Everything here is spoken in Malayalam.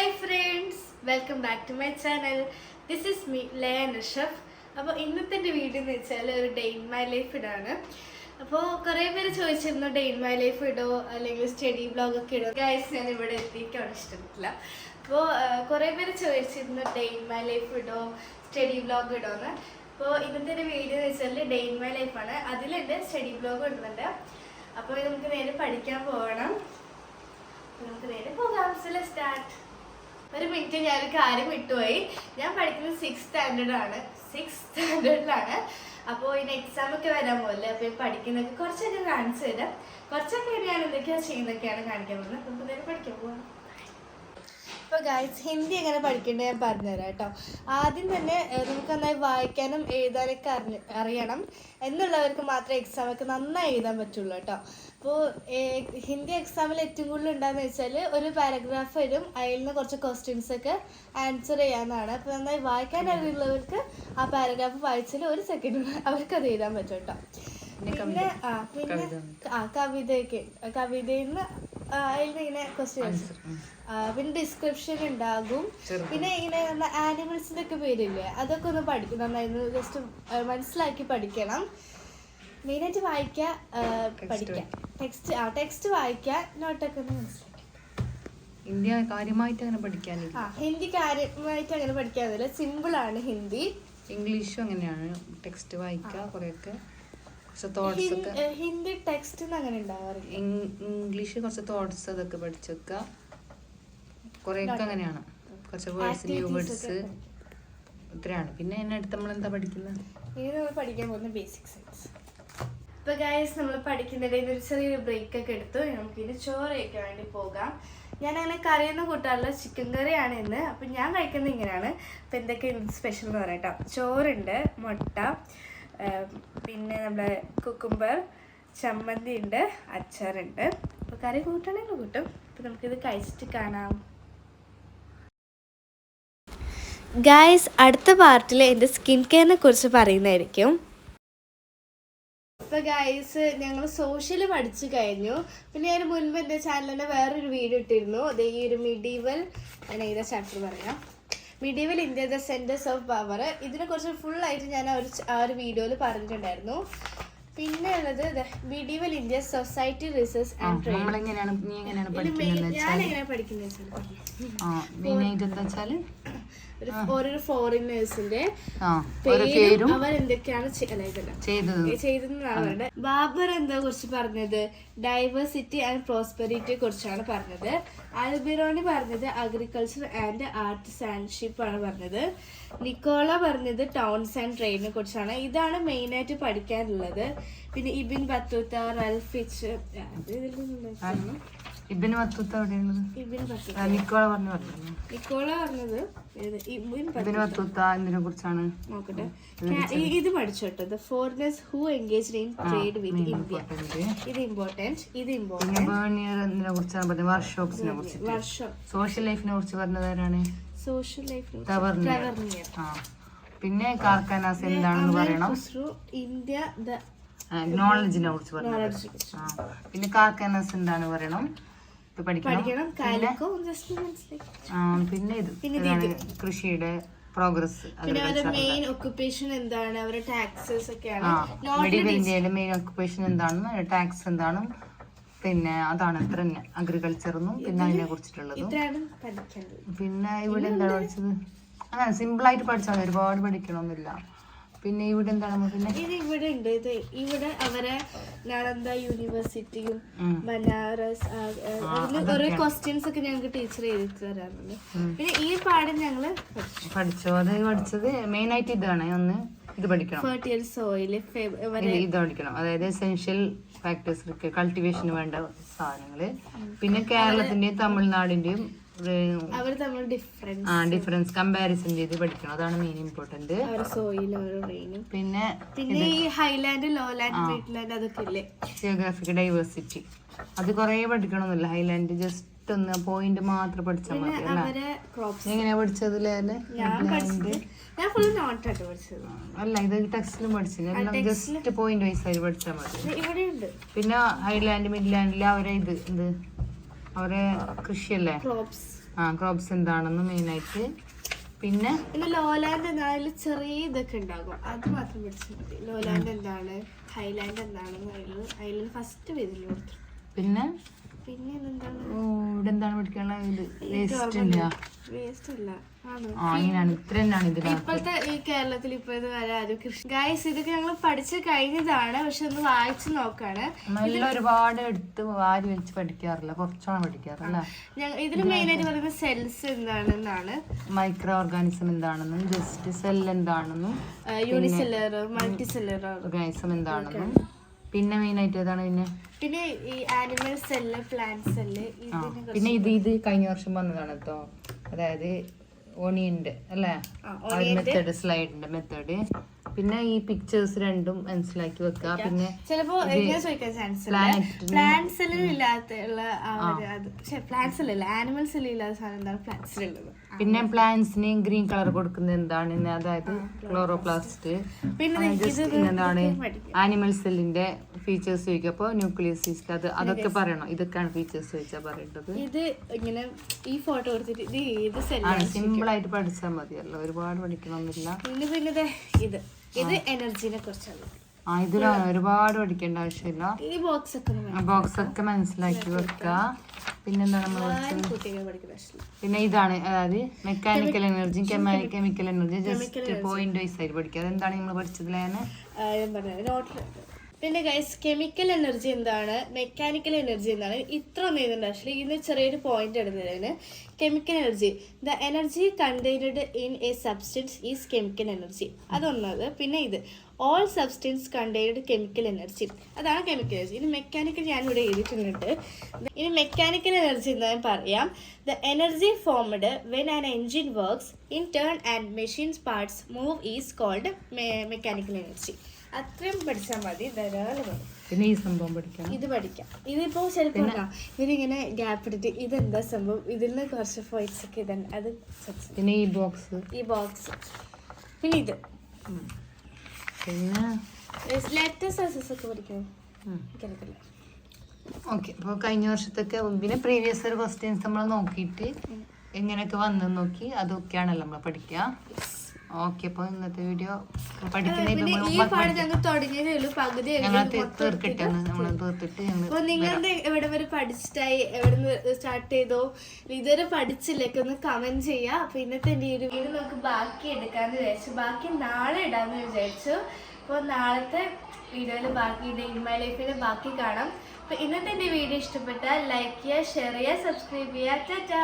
Hi friends, welcome back to my channel. This is me Laya Nashaf. അപ്പോൾ ഇന്നത്തെ എൻ്റെ വീഡിയോ എന്ന് വെച്ചാൽ ഒരു ഡേ ഇൻ മൈ ലൈഫ് ഇടാണ്. അപ്പോൾ കുറേ പേര് ചോദിച്ചിരുന്നു ഡേ ഇൻ മൈ ലൈഫ് ഇടോ അല്ലെങ്കിൽ സ്റ്റഡി വ്ളോഗൊക്കെ ഇടോ. ഗൈസ്, ഞാൻ ഇവിടെ എത്തിയിട്ടാണ് ഇഷ്ടപ്പെട്ടില്ല. അപ്പോൾ കുറേ പേര് ചോദിച്ചിരുന്നു ഡേ ഇൻ മൈ ലൈഫ് ഇടോ സ്റ്റഡി വ്ളോഗ് ഇടോന്ന്. അപ്പോൾ ഇന്നത്തെ ഒരു വീഡിയോ എന്ന് വെച്ചാൽ ഡേ ഇൻ മൈ ലൈഫാണ്. അതിലെൻ്റെ സ്റ്റഡി വ്ളോഗ് ഇടുന്നുണ്ട്. അപ്പോൾ നമുക്ക് നേരെ പഠിക്കാൻ പോകണം. നമുക്ക് നേരെ പോകാം. സ്റ്റാർട്ട്. ഒരു മിനിറ്റ്, ഞാനൊരു കാര്യം വിട്ടുപോയി. ഞാൻ പഠിക്കുന്നത് 6th സ്റ്റാൻഡേർഡിലാണ്. അപ്പോൾ ഇതിന് എക്സാം ഒക്കെ വരാൻ പോലെ. അപ്പോൾ പഠിക്കുന്നതൊക്കെ കുറച്ചൊക്കെ കാണിച്ചു തരാം. കുറച്ചൊക്കെ ഞാൻ എന്തൊക്കെയാണ് ചെയ്യുന്നതൊക്കെയാണ് കാണിക്കാൻ പോകുന്നത്. നമുക്ക് നേരെ പഠിക്കാൻ പോകാം. ഇപ്പോൾ ഗൈസ്, ഹിന്ദി എങ്ങനെ പഠിക്കേണ്ടത് ഞാൻ പറഞ്ഞുതരാം കേട്ടോ. ആദ്യം തന്നെ നമുക്ക് നന്നായി വായിക്കാനും എഴുതാനൊക്കെ അറിയണം എന്നുള്ളവർക്ക് മാത്രമേ എക്സാമൊക്കെ നന്നായി എഴുതാൻ പറ്റുള്ളൂ കേട്ടോ. അപ്പോൾ ഹിന്ദി എക്സാമിൽ ഏറ്റവും കൂടുതൽ ഉണ്ടാകുന്ന വെച്ചാൽ ഒരു പാരഗ്രാഫ് വരും, അതിൽ നിന്ന് കുറച്ച് ക്വസ്റ്റ്യൻസൊക്കെ ആൻസർ ചെയ്യാവുന്നതാണ്. അപ്പോൾ നന്നായി വായിക്കാൻ അറിയുള്ളവർക്ക് ആ പാരഗ്രാഫ് വായിച്ചാൽ 1 സെക്കൻഡ് അവർക്കത് എഴുതാൻ പറ്റും കേട്ടോ. പിന്നെ കവിതയിൽ നിന്ന് അതിൽ നിന്ന് ഇങ്ങനെ ക്വസ്റ്റ്യൻസ്, പിന്നെ ഡിസ്ക്രിപ്ഷൻ ഉണ്ടാകും. പിന്നെ ഇങ്ങനെ ആനിമൽസിൻ്റെ ഒക്കെ പേരില്ലേ, അതൊക്കെ ഒന്ന് പഠിക്കും. നന്നായിരുന്നു ജസ്റ്റ് മനസ്സിലാക്കി പഠിക്കണം. മെയിനായിട്ട് വായിക്കുക, പഠിക്കുക, ടെക്സ്റ്റ് വായിക്കുക, നോട്ടൊക്കെ ഒന്ന് മനസ്സിലാക്കി. ഹിന്ദി കാര്യമായിട്ട് അങ്ങനെ പഠിക്കാനില്ല. ഹിന്ദി കാര്യമായിട്ട് അങ്ങനെ പഠിക്കാനില്ല, സിമ്പിളാണ് ഹിന്ദി. ഇംഗ്ലീഷും അങ്ങനെയാണ്, ടെക്സ്റ്റ് വായിക്കുക കുറേയൊക്കെ. ഹിന്ദി ടെക്സ്റ്റ് അങ്ങനെ ഉണ്ടാവാറില്ല. ഇംഗ്ലീഷ് കുറച്ച് തോട്ട്സ് അതൊക്കെ പഠിച്ചു വെക്കുക. കുറേയൊക്കെ അങ്ങനെയാണ്, കുറച്ച് വേർഡ്സ്, ന്യൂ വേർഡ്സ് ഇത്രയാണ്. പിന്നെ അതിനടുത്ത് നമ്മൾ എന്താ പഠിക്കുന്നത്? ഇനി നമ്മൾ പഠിക്കാൻ പോകുന്ന ബേസിക് സയൻസ്. ഇപ്പോൾ ഗൈസ്, നമ്മൾ പഠിക്കുന്നതിൽ ഒരു ചെറിയൊരു ബ്രേക്കൊക്കെ എടുത്തു. നമുക്കിത് ചോറ് കഴിക്കാൻ വേണ്ടി പോകാം. ഞാൻ അങ്ങനെ കറിയൊന്നും കൂട്ടാറില്ല, ചിക്കൻ കറിയാണ് ഇന്ന്. അപ്പം ഞാൻ കഴിക്കുന്നത് ഇങ്ങനെയാണ്. അപ്പം എന്തൊക്കെ സ്പെഷ്യൽ എന്ന് പറയാം കേട്ടോ. ചോറുണ്ട്, മുട്ട, പിന്നെ നമ്മുടെ കുക്കുംബർ, ചമ്മന്തി ഉണ്ട്, അച്ചാറുണ്ട്. അപ്പോൾ കറി കൂട്ടണമെങ്കിൽ കൂട്ടും. അപ്പോൾ നമുക്കിത് കഴിച്ചിട്ട് കാണാം. ഗായ്സ്, അടുത്ത പാർട്ടിൽ എൻ്റെ സ്കിൻ കെയറിനെ കുറിച്ച് പറയുന്നതായിരിക്കും. അപ്പോൾ ഗായ്സ്, ഞങ്ങൾ സോഷ്യൽ പഠിച്ചു കഴിഞ്ഞു. പിന്നെ അതിന് മുൻപ് എൻ്റെ ചാനലിൽ തന്നെ വേറൊരു വീഡിയോ ഇട്ടിരുന്നു. അത് ഈ ഒരു മിഡീവൽ, ഞാൻ ഏതാ ചാപ്റ്റർ പറയാം, medieval India the centres of power. ഇതിനെക്കുറിച്ച് ഫുള്ളായിട്ട് ഞാൻ ആ ഒരു വീഡിയോയിൽ പറഞ്ഞിട്ടുണ്ടായിരുന്നു. പിന്നെ ഉള്ളത് medieval India society research and training. ഞാൻ എങ്ങനെ പഠിക്കുന്നത് ഓരോ ഫോറിനേഴ്സിന്റെ പേരും അവരെന്തൊക്കെയാണ് ചെയ്തതെന്നാണ് അവരുടെ. ബാബർ എന്താ കുറിച്ച് പറഞ്ഞത്? ഡൈവേഴ്സിറ്റി ആൻഡ് പ്രോസ്പെറിറ്റിയെ കുറിച്ചാണ് പറഞ്ഞത്. അൽബിറോണി പറഞ്ഞത് അഗ്രികൾച്ചർ ആൻഡ് ആർട്ടിസാൻഷിപ്പ് ആണ് പറഞ്ഞത്. നിക്കോള പറഞ്ഞത് ടൗൺസ് ആൻഡ് ട്രെയിനിനെ കുറിച്ചാണ്. ഇതാണ് മെയിനായിട്ട് പഠിക്കാനുള്ളത്. പിന്നെ Ibn Battuta, Ralph Fitch, Nicola പറഞ്ഞത് നോക്കട്ടെ. ഇത് പഠിച്ചോട്ടെ. The foreigners who engaged in trade with India. ഇത് ഇമ്പോർട്ടന്റ്. സോഷ്യൽ ലൈഫിനെ കുറിച്ച് പറഞ്ഞതാണ്. സോഷ്യൽ ലൈഫ് പിന്നെ കാർഖാനാസ് എന്താണെന്ന് പറയണം. ഇന്ത്യ നോളജിനെ കുറിച്ച് പറഞ്ഞു. പിന്നെ കാർഖാനാസ് എന്താണെന്ന് പറയണം, പഠിക്കണം. പിന്നെ ഇത് കൃഷിയുടെ പ്രോഗ്രസ്, മെയിൻ ഒക്യുപ്പേഷൻ എന്താണ്, അവരുടെ ടാക്സസ് ഒക്കെയാണ്. മിഡിൽ ഇന്ത്യയിലെ മെയിൻ ഒക്യുപ്പേഷൻ എന്താണെന്ന്, ടാക്സ് എന്താണ്, പിന്നെ അതാണ് ഇത്ര തന്നെ അഗ്രികൾച്ചറെന്നും പിന്നെ അതിനെ കുറിച്ചിട്ടുള്ളതും. പിന്നെ ഇവിടെ എന്താണ് പഠിച്ചത്? അങ്ങനെ സിമ്പിളായിട്ട് പഠിച്ചാൽ ഒരുപാട് പഠിക്കണമെന്നില്ല. പിന്നെ ഇവിടെ എന്താണ്? പിന്നെ ഇവിടെ ഉണ്ട്. ഇവിടെ അവരെ നളന്ദ യൂണിവേഴ്സിറ്റിയും ബനാറസ് ഓരോ ക്വസ്റ്റ്യൻസ് ഒക്കെ ഞങ്ങൾക്ക് ടീച്ചർ എഴുതി തരാറുണ്ട്. പിന്നെ ഈ പാഠം ഞങ്ങള് പഠിച്ചോ? അത് പഠിച്ചത് മെയിൻ ആയിട്ട് ഇതാണ്. ഒന്ന് ഇത് പഠിക്കണം, ഫെർട്ടൈൽ സോയിൽ, ഇത് പഠിക്കണം. അതായത് എസെൻഷ്യൽ ഫാക്ടേഴ്സ്, കൾട്ടിവേഷന് വേണ്ട സാധനങ്ങള്. പിന്നെ കേരളത്തിന്റെയും തമിഴ്നാടിന്റെയും ഡിഫറൻസ് കമ്പാരിസൺ ചെയ്ത് പഠിക്കണം. അതാണ് മെയിൻ ഇമ്പോർട്ടന്റ്. പിന്നെ ഈ ഹൈലാൻഡ്, ലോലാൻഡ്, മിഡ്ലാൻഡ് അതൊക്കെ ഇല്ലേ, ജിയോഗ്രാഫിക് ഡൈവേഴ്സിറ്റി. അത് കുറെ പഠിക്കണമെന്നില്ല. ഹൈലാൻഡ് ജസ്റ്റ് ഒന്ന് പോയിന്റ് മാത്രം പഠിച്ചാൽ മതി. എങ്ങനെയാ പഠിച്ചത്? അല്ല, ഇത് ടെക്സ്റ്റിലും പഠിച്ചില്ല. എല്ലാം ജസ്റ്റ് പോയിന്റ് വൈസ് ആയി പഠിച്ചാൽ മതി. പിന്നെ ഹൈലാൻഡ്, മിഡ്ലാൻഡില് അവരെ ഇത് അവരെ കൃഷിയല്ലേ, ക്രോപ്സ് എന്താണെന്ന് മെയിനായിട്ട്. പിന്നെ ലോലാൻഡ് എന്തായാലും ചെറിയ ഇതൊക്കെ ഉണ്ടാകും, അത് മാത്രം പഠിച്ചാൽ മതി. ലോലാൻഡ് എന്താണ്, ഹൈലാൻഡ് എന്താണെന്ന് അതിൽ ഫസ്റ്റ് പേജിൽ കൊടുത്തു. പിന്നെ പിന്നെ എന്താണ് ഇവിടെ എന്താണ് പഠിക്കാനുള്ളത്? വേസ്റ്റ് അല്ല ഇപ്പോഴത്തെ ഈ കേരളത്തിൽ ഇപ്പോഴത്തെ ആരും കൃഷി ഗൈസ് ഇതൊക്കെ ഞങ്ങൾ പഠിച്ചു കഴിഞ്ഞതാണ്, പക്ഷെ ഒന്ന് വായിച്ചു നോക്കാണ്. ഒരുപാട് എടുത്ത് വാരി വെച്ച് പഠിക്കാറില്ല, കുറച്ചാണ് പഠിക്കാറല്ല. ഇതിൽ മെയിൻ ആയിട്ട് പറയുന്നത് സെൽസ് എന്താണെന്നാണ്, മൈക്രോ ഓർഗാനിസം എന്താണെന്നും, ജസ്റ്റ് സെൽ എന്താണെന്നും, യൂണിസെല്ലർ മൾട്ടി സെല്ലർ ഓർഗാനിസം എന്താണെന്നും, പിന്നെ മെയിൻ ആയിട്ട് ഏതാണ് പിന്നെ ഈ ആനിമൽ സെല്ല്, പ്ലാന്റ് സെല്ല്. പിന്നെ ഇത് കഴിഞ്ഞ വർഷം വന്നതാണ് കേട്ടോ, അതായത് ഓണിയന്റെ അല്ലേ മെത്തേഡ്, സ്ലൈഡിന്റെ മെത്തേഡ്. പിന്നെ ഈ പിക്ചേഴ്സ് രണ്ടും മനസ്സിലാക്കി വെക്കുക. പിന്നെ ചിലപ്പോ ചോദിക്കാൻ ചാൻസ് പ്ലാന്റ് സെല്ലിൽ ഇല്ലാത്തുള്ള പ്ലാന്റ് സെല്ലില്ല, ആനിമൽ സെല്ലിൽ ഇല്ലാത്ത സാധനം എന്താണ് പ്ലാന്റ് സെല്ലുള്ളത്. പിന്നെ പ്ലാന്റ്സിന് ഗ്രീൻ കളർ കൊടുക്കുന്നത് എന്താണ്, അതായത് ക്ലോറോപ്ലാസ്റ്റ്. പിന്നെ എന്താണ് ആനിമൽ സെല്ലിന്റെ ഫീച്ചേഴ്സ് ചോദിക്കുക, അപ്പോൾ ന്യൂക്ലിയസ് അതൊക്കെ പറയണം. ഇതൊക്കെയാണ് ഫീച്ചേഴ്സ് ചോദിച്ചാൽ പറയേണ്ടത്. ഇത് ഇങ്ങനെ ഈ ഫോട്ടോ കൊടുത്തിട്ട് സിമ്പിൾ ആയിട്ട് പഠിച്ചാൽ മതിയല്ലോ, ഒരുപാട് പഠിക്കണമെന്നില്ല. പിന്നെ ഇത് എനർജിനെ കുറിച്ചാണ്. ഇതിലാണ് ഒരുപാട് പഠിക്കേണ്ട ആവശ്യമില്ല. ഈ ബോക്സ് ഒക്കെ മനസ്സിലാക്കി വെക്കുക. പിന്നെന്താണ് നമ്മൾ പിന്നെ ഇതാണ്, അതായത് mechanical energy, chemical energy, just point wise ആയിട്ട് പഠിക്കുക. അതെന്താണ് നമ്മൾ പഠിച്ചതിലാണ്. പിന്നെ ഗൈസ് കെമിക്കൽ എനർജി എന്താണ്, മെക്കാനിക്കൽ എനർജി എന്താണ്, ഇത്ര ഒന്നും എഴുതണ്ട. ആക്ച്വലി ഇതിന് ചെറിയൊരു പോയിന്റ് എടുത്തതാണ്. Chemical energy, the energy contained in a substance is chemical energy, അതൊന്നത്. പിന്നെ ഇത് all substance contained chemical energy, അതാണ് കെമിക്കൽ എനർജി. ഇനി മെക്കാനിക്കൽ ഞാനിവിടെ എഴുതിയിട്ടുണ്ട്. ഇനി മെക്കാനിക്കൽ എനർജി എന്തായാലും പറയാം. The energy formed when an engine works in turn and machines parts move is called mechanical energy. അത്രയും പഠിച്ചാൽ മതി, ധാരാളം. പിന്നെ ഈ സംഭവം പഠിക്കാം, ഇത് പഠിക്കാം. ഇതിപ്പോ ചിലപ്പോൾ ഇതിങ്ങനെ ഗ്യാപ്പ് ഇട്ടിട്ട് ഇതെന്താ സംഭവം, ഇതിൽ നിന്ന് കുറച്ച് പോയിന്റ്സ് ഒക്കെ ഇതാണ് അത്. പിന്നെ ഈ ബോക്സ് പിന്നെ ഇത് പിന്നെ ലേറ്റസ്റ്റ് സക്സസ് ഒക്കെ പഠിക്കണം. ഓക്കെ. അപ്പോൾ കഴിഞ്ഞ വർഷത്തൊക്കെ പിന്നെ പ്രീവിയസ് ഇയർ ക്വസ്റ്റ്യൻസ് നമ്മൾ നോക്കിയിട്ട് എങ്ങനെയൊക്കെ വന്നു നോക്കി അതൊക്കെയാണല്ലോ നമ്മൾ പഠിക്കുക. ഓക്കെ. അപ്പോൾ ഇന്നത്തെ വീഡിയോ പഠിക്കുന്നതിന് നിങ്ങളുടെ എവിടെ വരെ പഠിച്ചിട്ടായി, എവിടെ നിന്ന് സ്റ്റാർട്ട് ചെയ്തോ, ഇതുവരെ പഠിച്ചില്ലേക്ക് ഒന്ന് കമന്റ് ചെയ്യാം. അപ്പൊ ഇന്നത്തെ എന്റെ ഒരു വീഡിയോ നമുക്ക് ബാക്കി എടുക്കാന്ന് വിചാരിച്ചു, ബാക്കി നാളെ ഇടാന്ന് വിചാരിച്ചു. അപ്പോൾ നാളത്തെ വീഡിയോയിൽ ബാക്കി ഡേ ഇൻ മൈ ലൈഫിന്റെ ബാക്കി കാണാം. അപ്പൊ ഇന്നത്തെ എന്റെ വീഡിയോ ഇഷ്ടപ്പെട്ടാൽ ലൈക്ക് ചെയ്യുക, ഷെയർ ചെയ്യുക, സബ്സ്ക്രൈബ് ചെയ്യുക. ടാറ്റാ.